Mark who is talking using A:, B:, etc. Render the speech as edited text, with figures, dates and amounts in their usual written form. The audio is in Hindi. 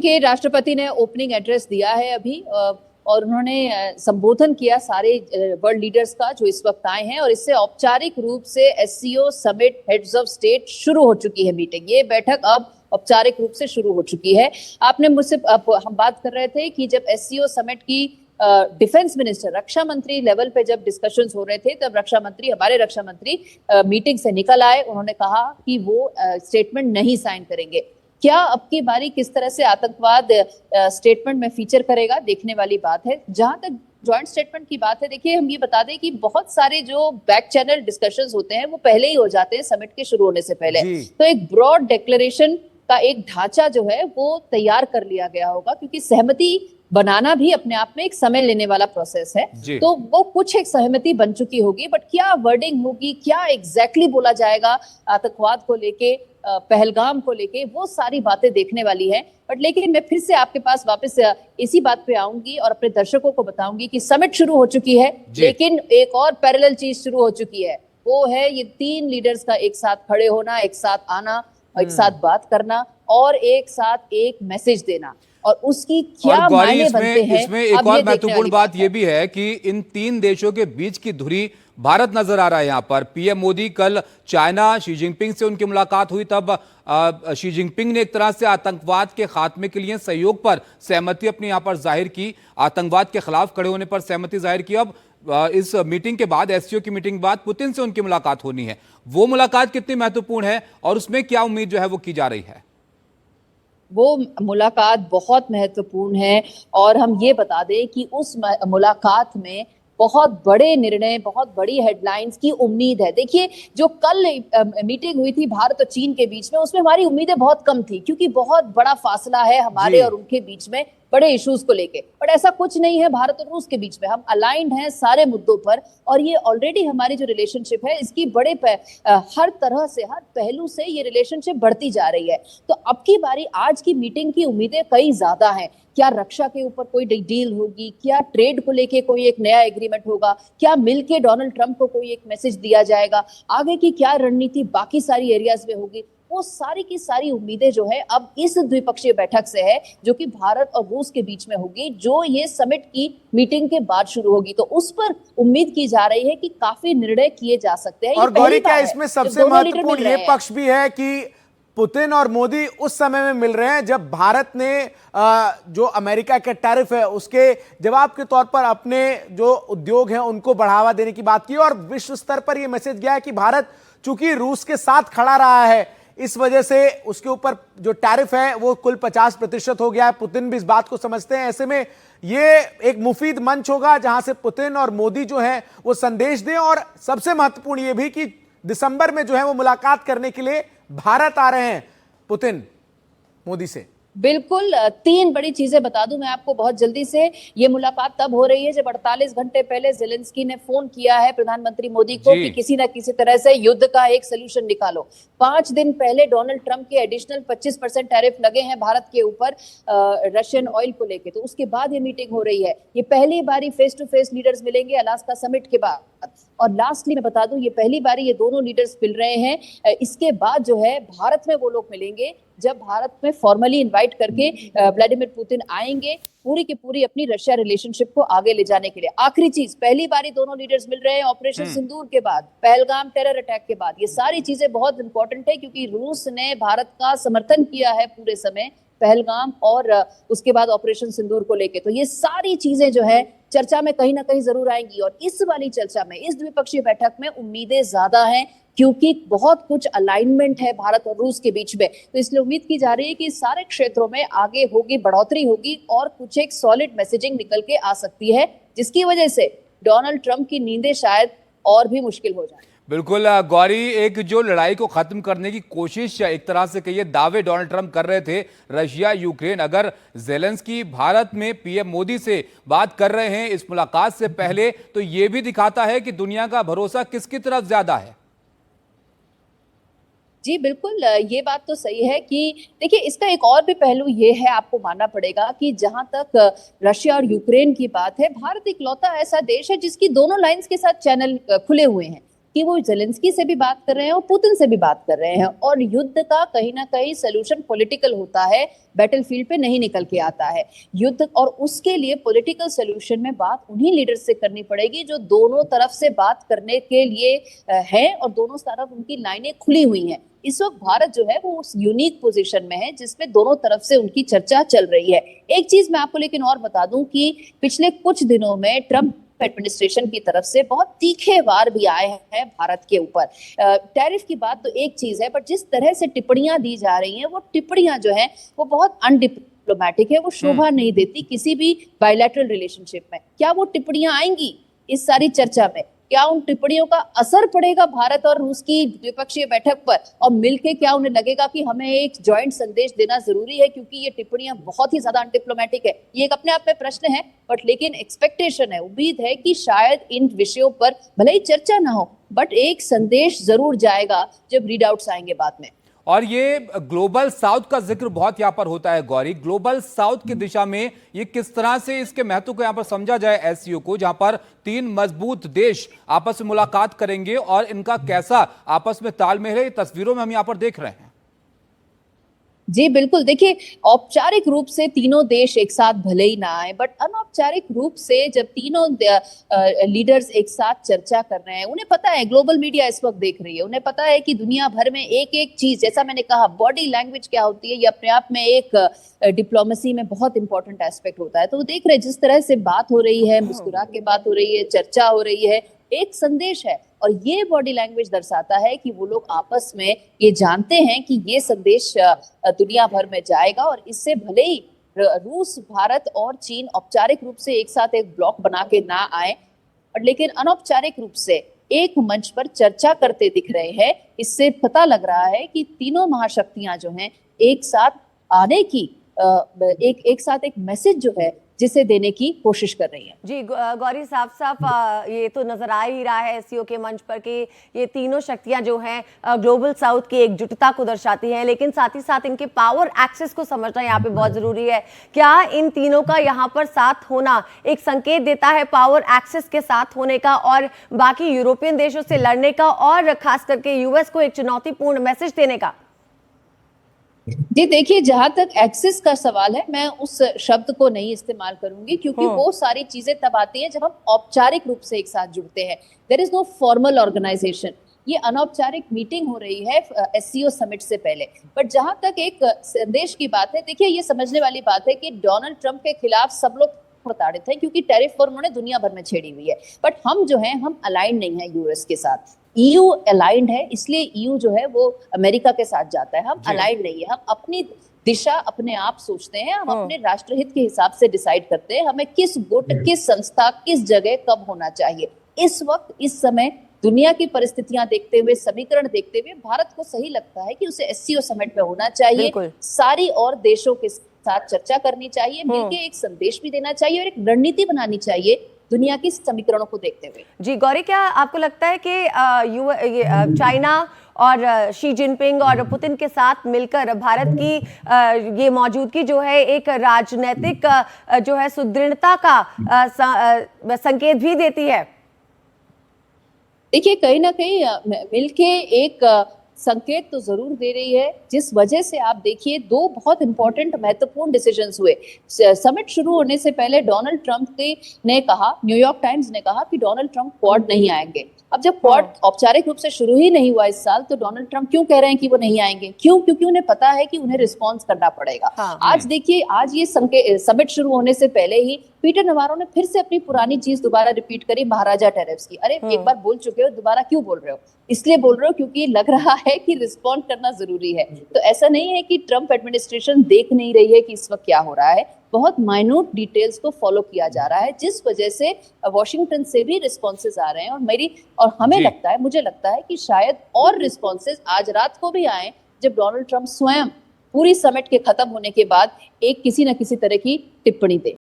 A: के राष्ट्रपति ने ओपनिंग एड्रेस दिया है अभी, और उन्होंने संबोधन किया सारे वर्ल्ड लीडर्स का जो इस वक्त आए हैं, और इससे औपचारिक रूप से SCO summit heads of state शुरू हो चुकी है। मीटिंग, ये बैठक अब औपचारिक रूप से शुरू हो चुकी है। आपने मुझसे हम बात कर रहे थे कि जब एससीओ समिट की डिफेंस मिनिस्टर, रक्षा मंत्री लेवल पे जब डिस्कशंस हो रहे थे, तब हमारे रक्षा मंत्री मीटिंग से निकल आए। उन्होंने कहा कि वो स्टेटमेंट नहीं साइन करेंगे। क्या अब की बारी किस तरह से आतंकवाद स्टेटमेंट में फीचर करेगा, देखने वाली बात है। जहां तक ज्वाइंट स्टेटमेंट की बात है, देखिए हम ये बता दें कि बहुत सारे जो बैक चैनल डिस्कशंस होते हैं वो पहले ही हो जाते हैं समिट के शुरू होने से पहले। तो एक ब्रॉड डिक्लेरेशन का एक ढांचा जो है वो तैयार कर लिया गया होगा, क्योंकि सहमति बनाना भी अपने आप में एक समय लेने वाला प्रोसेस है। तो वो कुछ एक सहमति बन चुकी होगी, बट क्या वर्डिंग होगी, क्या एग्जैक्टली बोला जाएगा आतंकवाद को लेके, पहलगाम को लेके, वो सारी बातें देखने वाली है। बट लेकिन मैं फिर से आपके पास वापस इसी बात पे आऊंगी और अपने दर्शकों को बताऊंगी कि समिट शुरू हो चुकी है, लेकिन एक और पैरेलल चीज शुरू हो चुकी है। वो है ये 3 लीडर्स का एक साथ खड़े होना, एक साथ आना, एक साथ बात करना और एक साथ एक मैसेज देना, और उसकी क्या मायने बनते हैं।
B: इसमें एक और महत्वपूर्ण बात यह भी है कि इन 3 देशों के बीच की धुरी भारत नजर आ रहा है। यहाँ पर पीएम मोदी कल चाइना शी जिनपिंग से उनकी मुलाकात हुई, तब शी जिनपिंग ने एक तरह से आतंकवाद के खात्मे के लिए सहयोग पर सहमति अपनी यहाँ पर जाहिर की, आतंकवाद के खिलाफ खड़े होने पर सहमति जाहिर की। अब इस मीटिंग के बाद, एससीओ की मीटिंग के बाद पुतिन से उनकी मुलाकात होनी है। वो मुलाकात कितनी महत्वपूर्ण है और उसमें क्या उम्मीद जो है वो की जा रही है?
A: वो मुलाकात बहुत महत्वपूर्ण है, और हम ये बता दें कि उस मुलाकात में बहुत बड़े निर्णय, बहुत बड़ी हेडलाइंस की उम्मीद है। देखिए, जो कल मीटिंग हुई थी भारत और चीन के बीच में, उसमें हमारी उम्मीदें बहुत कम थी, क्योंकि बहुत बड़ा फासला है हमारे और उनके बीच में बड़े इश्यूज को लेके। बट ऐसा कुछ नहीं है भारत और रूस के बीच में, हम अलाइंड हैं सारे मुद्दों पर, और ये ऑलरेडी हमारी जो रिलेशनशिप है इसकी हर तरह से, हर पहलू से ये रिलेशनशिप बढ़ती जा रही है। तो अब की बारी, आज की मीटिंग की उम्मीदें कई ज्यादा हैं। क्या रक्षा के ऊपर कोई डील होगी, क्या ट्रेड को लेके कोई एक नया एग्रीमेंट होगा, क्या मिलके डोनाल्ड ट्रंप को कोई एक मैसेज दिया जाएगा, आगे की क्या रणनीति बाकी सारी एरियाज में होगी, वो सारी की सारी उम्मीदें जो है अब इस द्विपक्षीय बैठक से है, जो कि भारत और रूस के बीच में होगी, जो ये समिट की मीटिंग के बाद शुरू होगी। तो उस पर उम्मीद की जा रही है कि काफी निर्णय किए जा सकते हैं।
C: और गौरी, क्या इसमें सबसे महत्वपूर्ण ये पक्ष भी है कि पुतिन और मोदी उस समय में मिल रहे हैं जब भारत ने जो अमेरिका के टैरिफ है उसके जवाब के तौर पर अपने जो उद्योग हैं उनको बढ़ावा देने की बात की, और विश्व स्तर पर यह मैसेज गया है कि भारत चूंकि रूस के साथ खड़ा रहा है, इस वजह से उसके ऊपर जो टैरिफ है वो कुल 50% हो गया है। पुतिन भी इस बात को समझते हैं। ऐसे में ये एक मुफीद मंच होगा जहां से पुतिन और मोदी जो है वो संदेश दें, और सबसे महत्वपूर्ण ये भी कि दिसंबर में जो है वो मुलाकात करने के लिए भारत आ रहे हैं पुतिन मोदी से।
A: बिल्कुल, 3 बड़ी चीजें बता दूं मैं आपको बहुत जल्दी से। ये मुलाकात तब हो रही है जब 48 घंटे पहले ज़ेलेंस्की ने फोन किया है प्रधानमंत्री मोदी को कि किसी ना किसी तरह से युद्ध का एक सोल्यूशन निकालो। 5 दिन पहले डोनाल्ड ट्रंप के एडिशनल 25% टैरिफ लगे हैं भारत के ऊपर रशियन ऑयल को लेके, तो उसके बाद ये मीटिंग हो रही है। ये पहली बारी फेस टू फेस लीडर्स मिलेंगे अलास्का समिट के बाद। और लास्टली मैं बता दूं, ये पहली बारी ये दोनों लीडर्स मिल रहे हैं। इसके बाद जो है भारत में वो लोग मिलेंगे जब भारत में फॉर्मली इनवाइट करके व्लादिमीर पुतिन आएंगे पूरी की पूरी अपनी रशिया रिलेशनशिप को आगे ले जाने के लिए। आखिरी चीज, पहली बारी दोनों लीडर्स मिल रहे हैं ऑपरेशन सिंदूर के बाद, पहलगाम टेरर अटैक के बाद। ये सारी चीजें बहुत इंपॉर्टेंट है, क्योंकि रूस ने भारत का समर्थन किया है पूरे समय पहलगाम और उसके बाद ऑपरेशन सिंदूर को लेके। तो ये सारी चीजें जो है चर्चा में कहीं ना कहीं जरूर आएंगी, और इस वाली चर्चा में, इस द्विपक्षीय बैठक में उम्मीदें ज्यादा हैं, क्योंकि बहुत कुछ अलाइनमेंट है भारत और रूस के बीच में। तो इसलिए उम्मीद की जा रही है कि सारे क्षेत्रों में आगे होगी, बढ़ोतरी होगी, और कुछ एक सॉलिड मैसेजिंग निकल के आ सकती है, जिसकी वजह से डोनाल्ड ट्रंप की नींदें शायद और भी मुश्किल हो जाए।
B: बिल्कुल गौरी, एक जो लड़ाई को खत्म करने की कोशिश एक तरह से कहिए दावे डोनाल्ड ट्रंप कर रहे थे, रशिया यूक्रेन, अगर ज़ेलेंस्की भारत में पीएम मोदी से बात कर रहे हैं इस मुलाकात से पहले, तो यह भी दिखाता है कि दुनिया का भरोसा किसकी तरफ ज्यादा है।
A: जी बिल्कुल, ये बात तो सही है कि देखिए, इसका एक और भी पहलू ये है, आपको मानना पड़ेगा कि जहां तक रशिया और यूक्रेन की बात है, भारत इकलौता ऐसा देश है जिसकी दोनों लाइंस के साथ चैनल खुले हुए हैं। कि वो जेलेंस्की से भी बात कर रहे हैं और पुतिन से भी बात कर रहे हैं, और युद्ध का कहीं ना कहीं सोल्यूशन पॉलिटिकल होता है, बैटलफील्ड पे नहीं निकल के आता है युद्ध, और उसके लिए पॉलिटिकल सोल्यूशन में बात उन्हीं लीडर्स से करनी पड़ेगी जो दोनों तरफ से बात करने के लिए है और दोनों तरफ उनकी लाइनें खुली हुई हैं। इस वक्त भारत जो है वो उस यूनिक पोजीशन में है जिसमें दोनों तरफ से उनकी चर्चा चल रही है। एक चीज मैं आपको लेकिन और बता दूं कि पिछले कुछ दिनों में ट्रंप एडमिनिस्ट्रेशन की तरफ से बहुत तीखे वार भी आए हैं भारत के ऊपर। टैरिफ की बात तो एक चीज है, बट जिस तरह से टिप्पणियां दी जा रही हैं वो टिप्पणियां जो है वो बहुत अनडिप्लोमेटिक है, वो शोभा नहीं देती किसी भी बायलैटरल रिलेशनशिप में। क्या वो टिप्पणियां आएंगी इस सारी चर्चा में? क्या उन टिप्पणियों का असर पड़ेगा भारत और रूस की द्विपक्षीय बैठक पर, और मिलके क्या उन्हें लगेगा कि हमें एक जॉइंट संदेश देना जरूरी है क्योंकि ये टिप्पणियां बहुत ही ज्यादा अनडिप्लोमेटिक है? ये एक अपने आप में प्रश्न है, बट लेकिन एक्सपेक्टेशन है, उम्मीद है कि शायद इन विषयों पर भले ही चर्चा ना हो बट एक संदेश जरूर जाएगा जब रीडआउट्स आएंगे बाद में।
B: और ये ग्लोबल साउथ का जिक्र बहुत यहां पर होता है गौरी, ग्लोबल साउथ की दिशा में ये किस तरह से इसके महत्व को यहां पर समझा जाए एससीओ को, जहां पर 3 मजबूत देश आपस में मुलाकात करेंगे और इनका कैसा आपस में तालमेल है, ये तस्वीरों में हम यहां पर देख रहे हैं।
A: जी बिल्कुल, देखिए औपचारिक रूप से तीनों देश एक साथ भले ही ना आए, बट अनौपचारिक रूप से जब तीनों लीडर्स एक साथ चर्चा कर रहे हैं, उन्हें पता है, ग्लोबल मीडिया इस वक्त देख रही है, उन्हें पता है कि दुनिया भर में एक एक चीज, जैसा मैंने कहा बॉडी लैंग्वेज क्या होती है, ये अपने आप में एक डिप्लोमेसी में बहुत इंपॉर्टेंट एस्पेक्ट होता है। तो वो देख रहे हैं जिस तरह से बात हो रही है, मुस्कुरा के बात हो रही है, चर्चा हो रही है, एक संदेश है, और ये बॉडी लैंग्वेज दर्शाता है कि वो लोग आपस में ये जानते हैं कि ये संदेश दुनिया भर में जाएगा, और इससे भले ही रूस, भारत और चीन औपचारिक रूप से एक साथ एक ब्लॉक बना के ना आए, लेकिन अनौपचारिक रूप से एक मंच पर चर्चा करते दिख रहे हैं। इससे पता लग रहा है कि तीनों महाशक्तियां जो हैं एक साथ आने की एक साथ एक मैसेज जो है जिसे देने की कोशिश कर रही है।
D: जी गौरी, साफ साफ ये तो नजर आ ही रहा है एससीओ के मंच पर कि ये तीनों शक्तियां जो हैं ग्लोबल साउथ की एकजुटता को दर्शाती हैं, लेकिन साथ ही साथ इनके पावर एक्सेस को समझना यहाँ पे बहुत जरूरी है। क्या इन तीनों का यहाँ पर साथ होना एक संकेत देता है पावर एक्सेस के साथ होने का और बाकी यूरोपियन देशों से लड़ने का, और खास करके यूएस को एक चुनौतीपूर्ण मैसेज देने का?
A: जी देखिए, जहां तक एक्सेस का सवाल है, मैं उस शब्द को नहीं इस्तेमाल करूंगी क्योंकि वो सारी चीजें तब आती हैं जब हम औपचारिक रूप से एक साथ जुड़ते हैं। There is no formal organisation, ये अनौपचारिक मीटिंग हो रही है एससीओ समिट से पहले। बट जहां तक एक संदेश की बात है, देखिए ये समझने वाली बात है कि डोनाल्ड ट्रंप के खिलाफ सब लोग प्रताड़ित हैं क्योंकि टैरिफ पर उन्होंने दुनिया भर में छेड़ी हुई है, बट हम जो है हम अलाइन नहीं है यूएस के साथ। ईयू अलाइंड है, इसलिए ईयू जो है वो अमेरिका के साथ जाता है, हम अलाइंड नहीं है। हम अपनी दिशा अपने आप सोचते हैं, हम अपने राष्ट्रहित के हिसाब से डिसाइड करते हैं हमें किस गुट, किस संस्था, किस जगह कब होना चाहिए। इस वक्त, इस समय दुनिया की परिस्थितियां देखते हुए, समीकरण देखते हुए भारत को सही लगता है कि उसे एससीओ समिट में होना चाहिए, सारी और देशों के साथ चर्चा करनी चाहिए, मिलकर एक संदेश भी देना चाहिए और एक रणनीति बनानी चाहिए दुनिया की समीकरणों को देखते हुए।
D: जी गौरी, क्या आपको लगता है कि चाइना और शी जिनपिंग और पुतिन के साथ मिलकर भारत की ये मौजूदगी जो है एक राजनीतिक जो है सुदृढ़ता का संकेत भी देती है?
A: देखिए कहीं ना कहीं मिलके एक संकेत तो जरूर दे रही है, जिस वजह से आप देखिए 2 बहुत इंपॉर्टेंट महत्वपूर्ण डिसीजंस हुए। समिट शुरू होने से पहले डोनाल्ड ट्रंप ने कहा, न्यूयॉर्क टाइम्स ने कहा कि डोनाल्ड ट्रंप क्वाड नहीं आएंगे। अब जब क्वाड औपचारिक रूप से शुरू ही नहीं हुआ इस साल, तो डोनाल्ड ट्रंप क्यों कह रहे हैं कि वो नहीं आएंगे? क्यों? क्योंकि उन्हें पता है कि उन्हें रिस्पॉन्स करना पड़ेगा। आज देखिए, आज ये समिट शुरू होने से पहले ही पीटर नवारो ने फिर से अपनी पुरानी चीज दोबारा रिपीट करी, महाराजा टैरिफ्स की। अरे एक बार बोल चुके हो, दोबारा क्यों बोल रहे हो? इसलिए बोल रहे हो क्योंकि लग रहा है कि रिस्पॉन्ड करना जरूरी है। तो ऐसा नहीं है कि ट्रंप एडमिनिस्ट्रेशन देख नहीं रही है कि इस वक्त क्या हो रहा है, बहुत माइन्यूट डिटेल्स को फॉलो किया जा रहा है, जिस वजह से वॉशिंगटन से भी रिस्पॉन्सेज आ रहे हैं। और हमें लगता है, मुझे लगता है कि शायद और रिस्पॉन्सेज आज रात को भी आए, जब डोनाल्ड ट्रंप स्वयं पूरी समिट के खत्म होने के बाद एक किसी न किसी तरह की टिप्पणी दे।